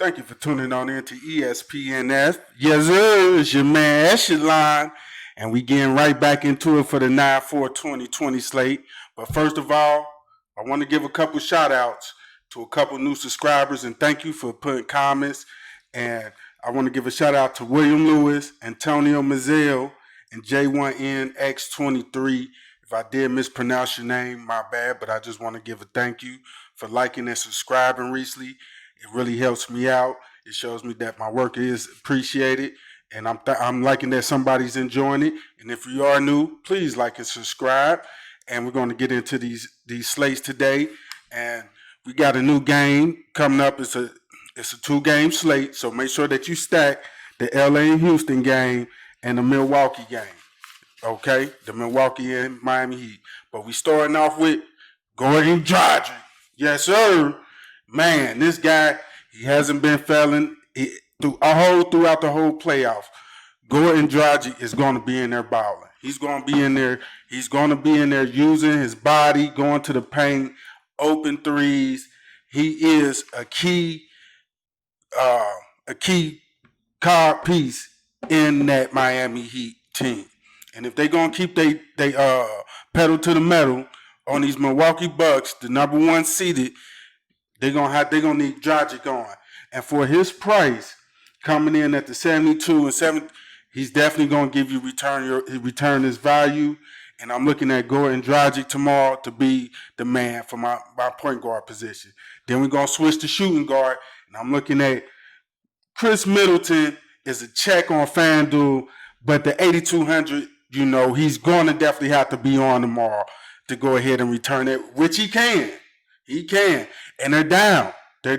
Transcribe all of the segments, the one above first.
Thank you for tuning on in to ESPNF. Yes, sir. It's your man Echelon. And we getting right back into it for the 9/4/2020 slate. But first of all, I want to give a couple shout outs to a couple new subscribers and thank you for putting comments. And I want to give a shout out to William Lewis, Antonio Mazzell, and J1NX23. If I did mispronounce your name, my bad, but I just want to give a thank you for liking and subscribing recently. It really helps me out. It shows me that my work is appreciated, and I'm liking that somebody's enjoying it. And if you are new, please like and subscribe. And we're going to get into these slates today. And we got a new game coming up. It's a 2-game slate, so make sure that you stack the LA and Houston game and the Milwaukee game. Okay, the Milwaukee and Miami Heat. But we starting off with Goran Dragic. Yes, sir. Man, this guy, he hasn't been failing throughout the whole playoff. Goran Dragic is going to be in there balling. He's going to be in there. He's going to be in there using his body, going to the paint, open threes. He is a key card piece in that Miami Heat team. And if they're going to keep they pedal to the metal on these Milwaukee Bucks, the number one seeded, they're gonna need Dragic on. And for his price, coming in at the 72 and 7, he's definitely gonna give you return his value. And I'm looking at Goran Dragic tomorrow to be the man for my point guard position. Then we're gonna switch to shooting guard, and I'm looking at Khris Middleton is a check on FanDuel, but the 8,200, he's gonna definitely have to be on tomorrow to go ahead and return it, which he can. He can. And they're down. They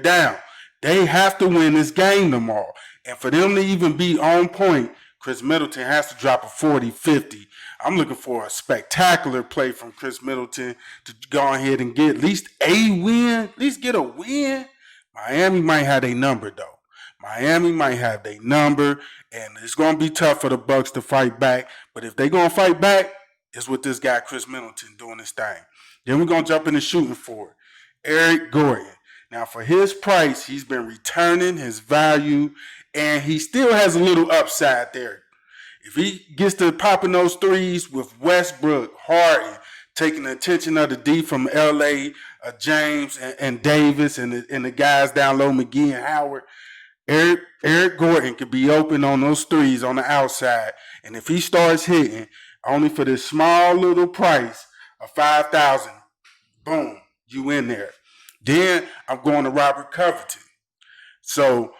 have to win this game tomorrow. And for them to even be on point, Khris Middleton has to drop a 40-50. I'm looking for a spectacular play from Khris Middleton to go ahead and get at least a win, at least get a win. Miami might have a number, though. Miami might have their number, and it's going to be tough for the Bucks to fight back. But if they're going to fight back, it's with this guy, Khris Middleton, doing his thing. Then we're going to jump into shooting for it. Eric Gordon. Now, for his price, he's been returning his value, and he still has a little upside there. If he gets to popping those threes with Westbrook, Harden, taking the attention of the D from L.A., James and Davis, and the guys down low, McGee and Howard, Eric Gordon could be open on those threes on the outside. And if he starts hitting, only for this small little price of $5,000, boom, you in there. Then I'm going to Robert Covington. So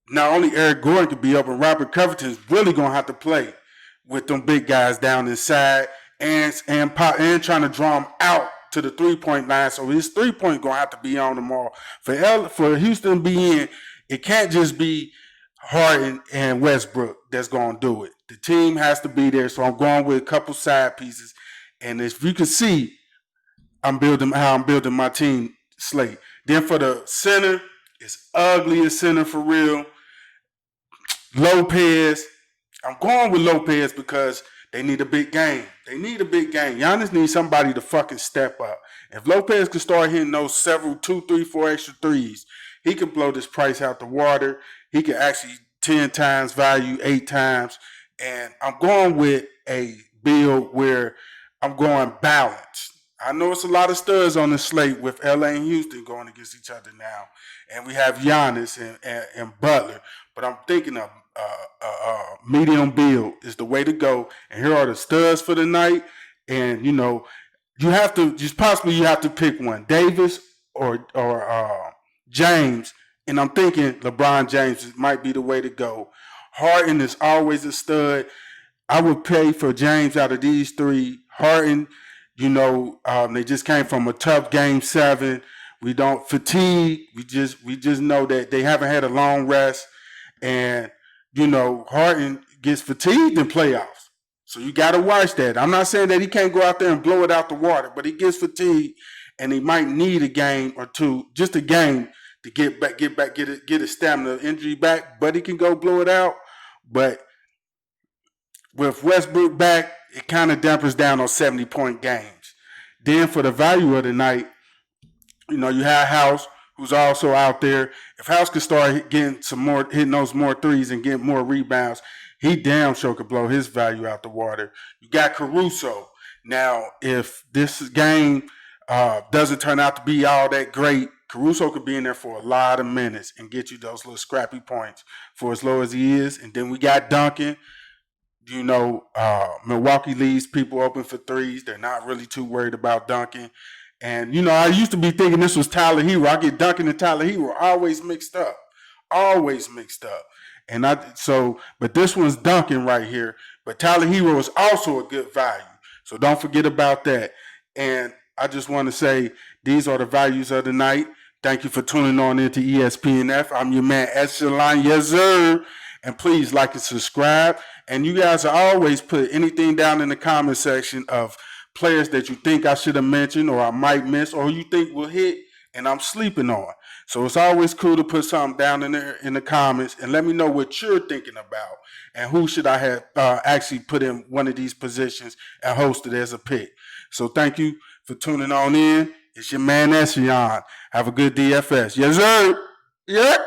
not only Eric Gordon could be open, Robert Covington's really going to have to play with them big guys down inside and trying to draw them out to the three-point line. So his three-point going to have to be on tomorrow. For Houston to be in, it can't just be Harden and Westbrook that's going to do it. The team has to be there. So I'm going with a couple side pieces. And if you can see, I'm building my team slate. Then for the center, it's ugly as center for real. Lopez. I'm going with Lopez because they need a big game. Giannis needs somebody to fucking step up. If Lopez could start hitting those 2, 3, 4 extra threes, he could blow this price out the water. He could actually 10 times value, 8 times. And I'm going with a build where I'm going balanced. I know it's a lot of studs on the slate with LA and Houston going against each other now. And we have Giannis and Butler. But I'm thinking a medium build is the way to go. And here are the studs for the night. And, you have to pick one. Davis or James. And I'm thinking LeBron James might be the way to go. Harden is always a stud. I would pay for James out of these three. Harden, they just came from a tough game 7. We don't fatigue. We just know that they haven't had a long rest. And, Harden gets fatigued in playoffs. So you got to watch that. I'm not saying that he can't go out there and blow it out the water, but he gets fatigued and he might need a game or two, just a game to get his stamina injury back, but he can go blow it out. But with Westbrook back, it kind of dampers down on 70-point games. Then for the value of the night, you have House, who's also out there. If House could start getting some more, hitting those more threes and getting more rebounds, he damn sure could blow his value out the water. You got Caruso. Now, if this game doesn't turn out to be all that great, Caruso could be in there for a lot of minutes and get you those little scrappy points for as low as he is. And then we got Duncan. You know, Milwaukee leaves people open for threes. They're not really too worried about Duncan. And, you know, I used to be thinking this was Tyler Hero. I get Duncan and Tyler Hero always mixed up. Always mixed up. And but this one's Duncan right here. But Tyler Hero is also a good value. So don't forget about that. And I just want to say these are the values of the night. Thank you for tuning on into ESPNF. I'm your man, Echelon. Yes, sir. And please like and subscribe. And you guys always put anything down in the comment section of players that you think I should have mentioned or I might miss or you think will hit and I'm sleeping on. So it's always cool to put something down in there in the comments and let me know what you're thinking about and who should I have actually put in one of these positions and hosted as a pick. So thank you for tuning on in. It's your man, Eshion. Have a good DFS. Yes, sir. Yeah.